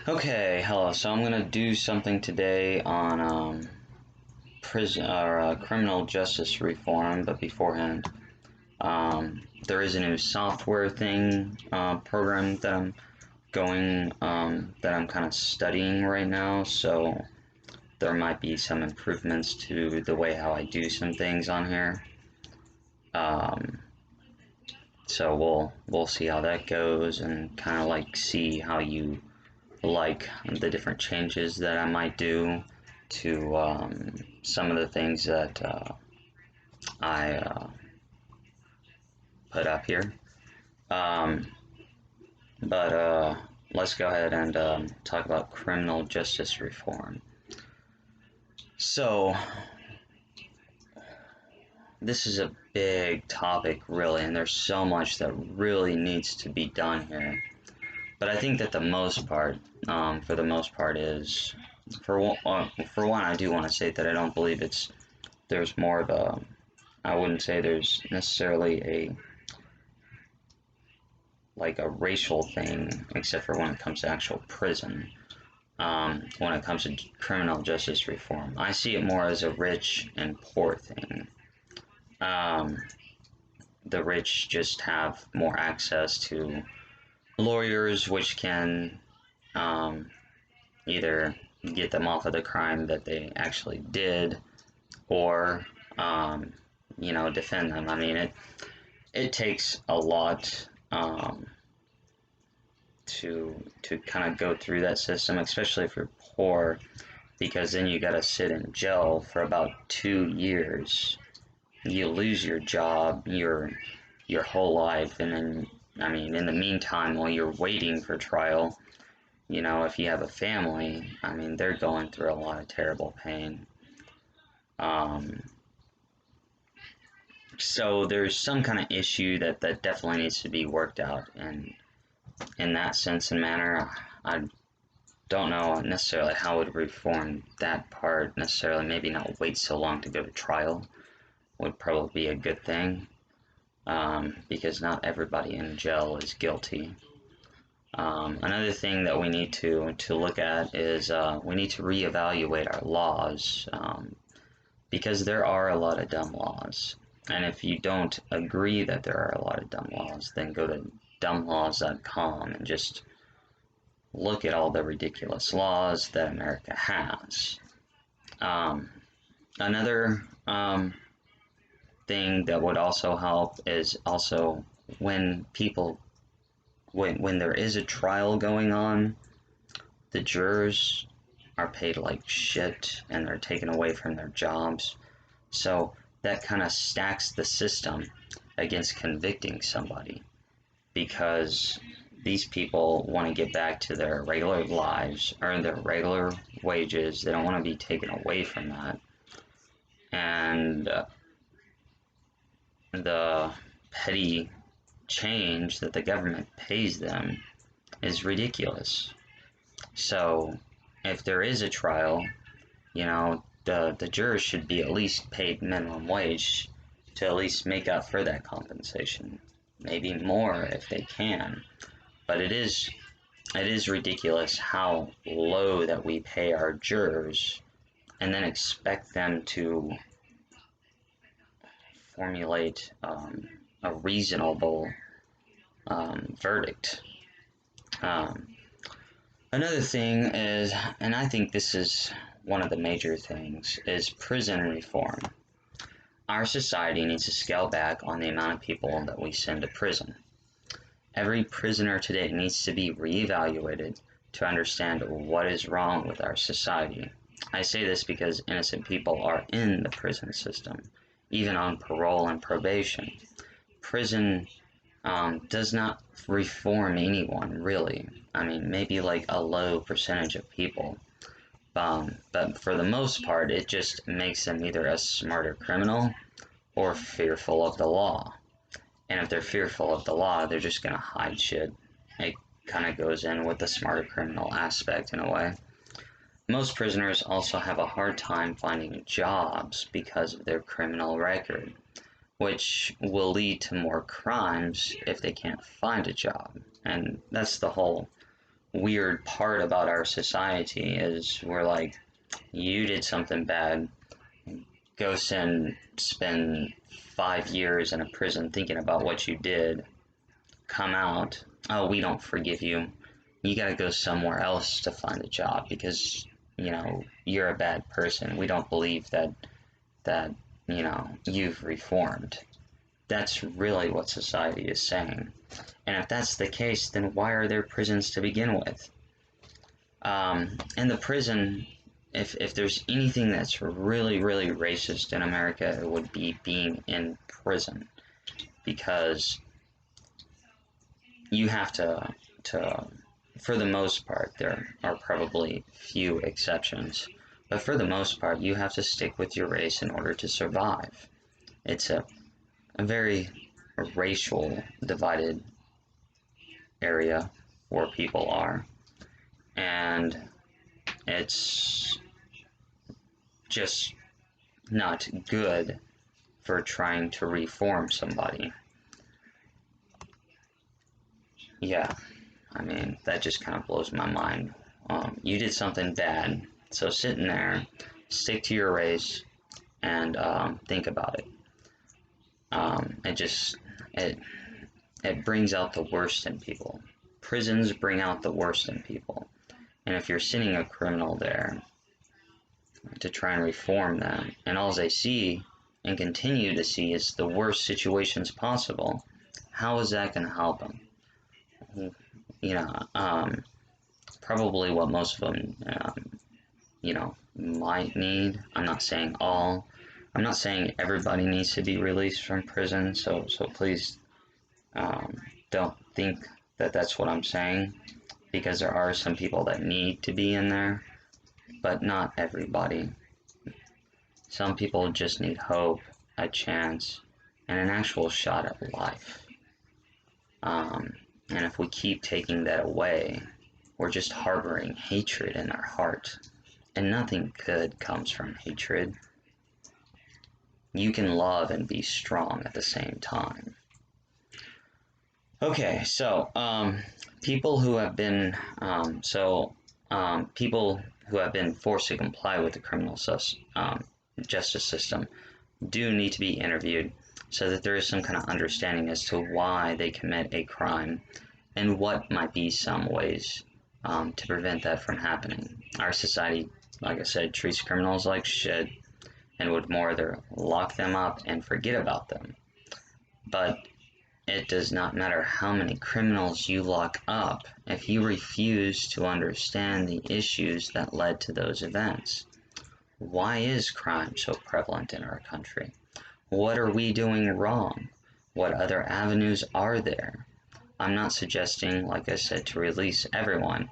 Okay, hello. So I'm gonna do something today on prison or criminal justice reform, but beforehand, there is a new software thing program that I'm going that I'm kind of studying right now. So there might be some improvements to the way how I do some things on here. Um, so we'll see how that goes and kind of like see how you like the different changes that I might do to some of the things that I put up here. Um, but let's go ahead and talk about criminal justice reform. So, this is a big topic, really, and there's so much that really needs to be done here. But I think that for the most part, is for one, I do want to say that I don't believe there's more of a I wouldn't say there's necessarily a racial thing, except for when it comes to actual prison. When it comes to criminal justice reform, I see it more as a rich and poor thing. Um, the rich just have more access to lawyers, which can um, either get them off of the crime that they actually did, or defend them. I mean, it takes a lot to kind of go through that system, especially if you're poor, because then you got to sit in jail for about 2 years. You lose your job, your whole life, and then I mean, in the meantime, while you're waiting for trial, if you have a family, I mean, they're going through a lot of terrible pain. Um, so there's some kind of issue that definitely needs to be worked out, and in that sense and manner, I don't know necessarily how it would reform that part necessarily. Maybe not wait so long to go to trial would probably be a good thing, because not everybody in jail is guilty. Another thing that we need to look at is we need to reevaluate our laws, because there are a lot of dumb laws. And if you don't agree that there are a lot of dumb laws, then go to dumblaws.com and just look at all the ridiculous laws that America has. Um, another thing that would also help is also when people when there is a trial going on, the jurors are paid like shit and they're taken away from their jobs. So that kind of stacks the system against convicting somebody, because these people want to get back to their regular lives, earn their regular wages. They don't want to be taken away from that. And the petty change that the government pays them is ridiculous. So if there is a trial, the jurors should be at least paid minimum wage to at least make up for that compensation. Maybe more if they can. But it is ridiculous how low that we pay our jurors and then expect them to formulate a reasonable verdict. Um, Another thing is, and I think this is one of the major things, is prison reform. Our society needs to scale back on the amount of people that we send to prison. Every prisoner today needs to be reevaluated to understand what is wrong with our society. I say this because innocent people are in the prison system, even on parole and probation. Prison does not reform anyone, really. I mean, maybe like a low percentage of people. But for the most part, it just makes them either a smarter criminal or fearful of the law. And if they're fearful of the law, they're just going to hide shit. It kind of goes in with the smarter criminal aspect in a way. Most prisoners also have a hard time finding jobs because of their criminal record, which will lead to more crimes if they can't find a job. And that's the whole weird part about our society is we're like, you did something bad, go spend 5 years in a prison thinking about what you did, come out, oh, we don't forgive you. You gotta go somewhere else to find a job because, you're a bad person. We don't believe that, you've reformed. That's really what society is saying. And if that's the case, then why are there prisons to begin with? And the prison, if there's anything that's really, really racist in America, it would be being in prison. Because you have to for the most part, there are probably few exceptions, but for the most part, you have to stick with your race in order to survive. It's a very racial divided area where people are, and it's just not good for trying to reform somebody. Yeah, I mean, that just kind of blows my mind. You did something bad, so sit in there, stick to your race, and think about it. It just it brings out the worst in people. Prisons bring out the worst in people, and if you're sending a criminal there to try and reform them, and all they see and continue to see is the worst situations possible, how is that going to help them? You know, probably what most of them, might need. I'm not saying all. I'm not saying everybody needs to be released from prison. So please don't think that that's what I'm saying, because there are some people that need to be in there, but not everybody. Some people just need hope, a chance, and an actual shot at life. And if we keep taking that away, we're just harboring hatred in our heart. And nothing good comes from hatred. You can love and be strong at the same time. Okay, so people who have been people who have been forced to comply with the criminal justice system do need to be interviewed so that there is some kind of understanding as to why they commit a crime and what might be some ways to prevent that from happening. Our society, like I said, treats criminals like shit and would more either lock them up and forget about them. But it does not matter how many criminals you lock up if you refuse to understand the issues that led to those events. Why is crime so prevalent in our country? What are we doing wrong? What other avenues are there? I'm not suggesting, like I said, to release everyone,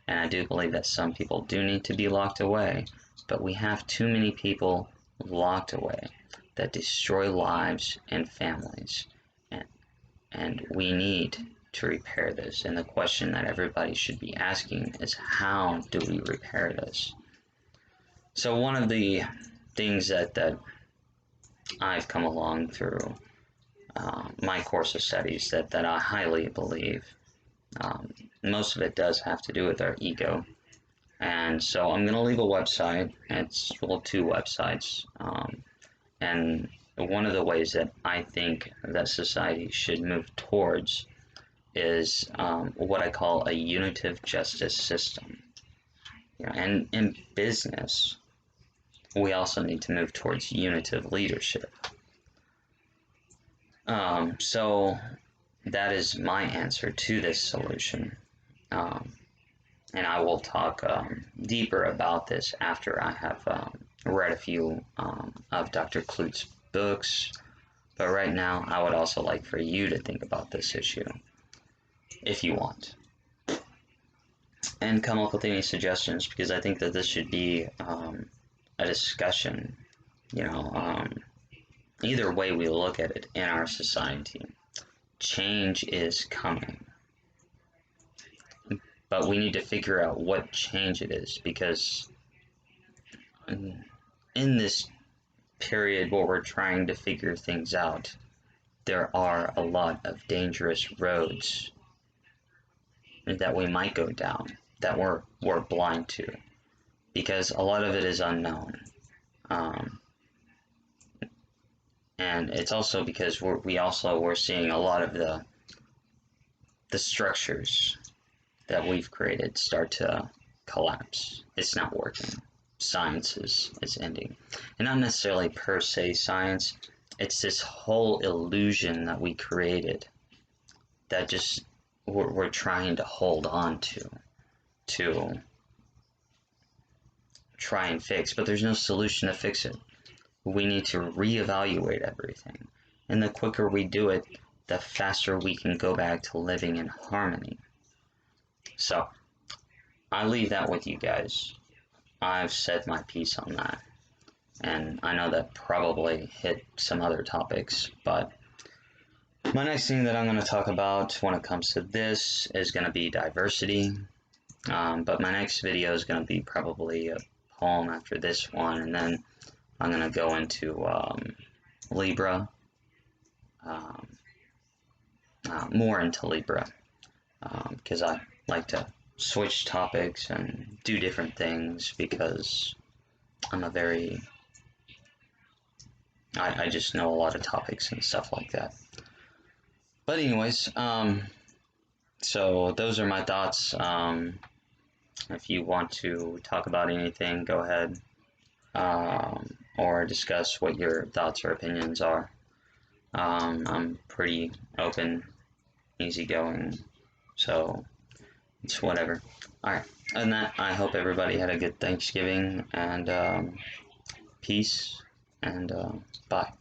and I do believe that some people do need to be locked away, but we have too many people locked away that destroy lives and families, and we need to repair this. And the question that everybody should be asking is, how do we repair this? So one of the things that I've come along through my course of studies that I highly believe, most of it does have to do with our ego. And so I'm going to leave a website. It's, well, two websites. And one of the ways that I think that society should move towards is what I call a unitive justice system. And in business, we also need to move towards unitive leadership. So that is my answer to this solution. And I will talk deeper about this after I have read a few of Dr. Klut's books. But right now, I would also like for you to think about this issue, if you want. And come up with any suggestions, because I think that this should be a discussion, either way we look at it in our society. Change is coming. But we need to figure out what change it is, because in this period where we're trying to figure things out, there are a lot of dangerous roads that we might go down, that we're blind to, because a lot of it is unknown. And it's also because we're seeing a lot of the structures that we've created start to collapse. It's not working. Science is ending. And not necessarily per se science, it's this whole illusion that we created that just we're trying to hold on to try and fix, but there's no solution to fix it. We need to reevaluate everything. And the quicker we do it, the faster we can go back to living in harmony. So, I leave that with you guys. I've said my piece on that. And I know that probably hit some other topics, but my next thing that I'm going to talk about when it comes to this is going to be diversity. But my next video is going to be probably a poem after this one, and then I'm going to go into Libra, more into Libra, because I like to switch topics and do different things because I'm I just know a lot of topics and stuff like that. But anyways, so those are my thoughts. If you want to talk about anything, go ahead, or discuss what your thoughts or opinions are. I'm pretty open, easygoing, so it's whatever. Alright, other than that, I hope everybody had a good Thanksgiving, and peace, and bye.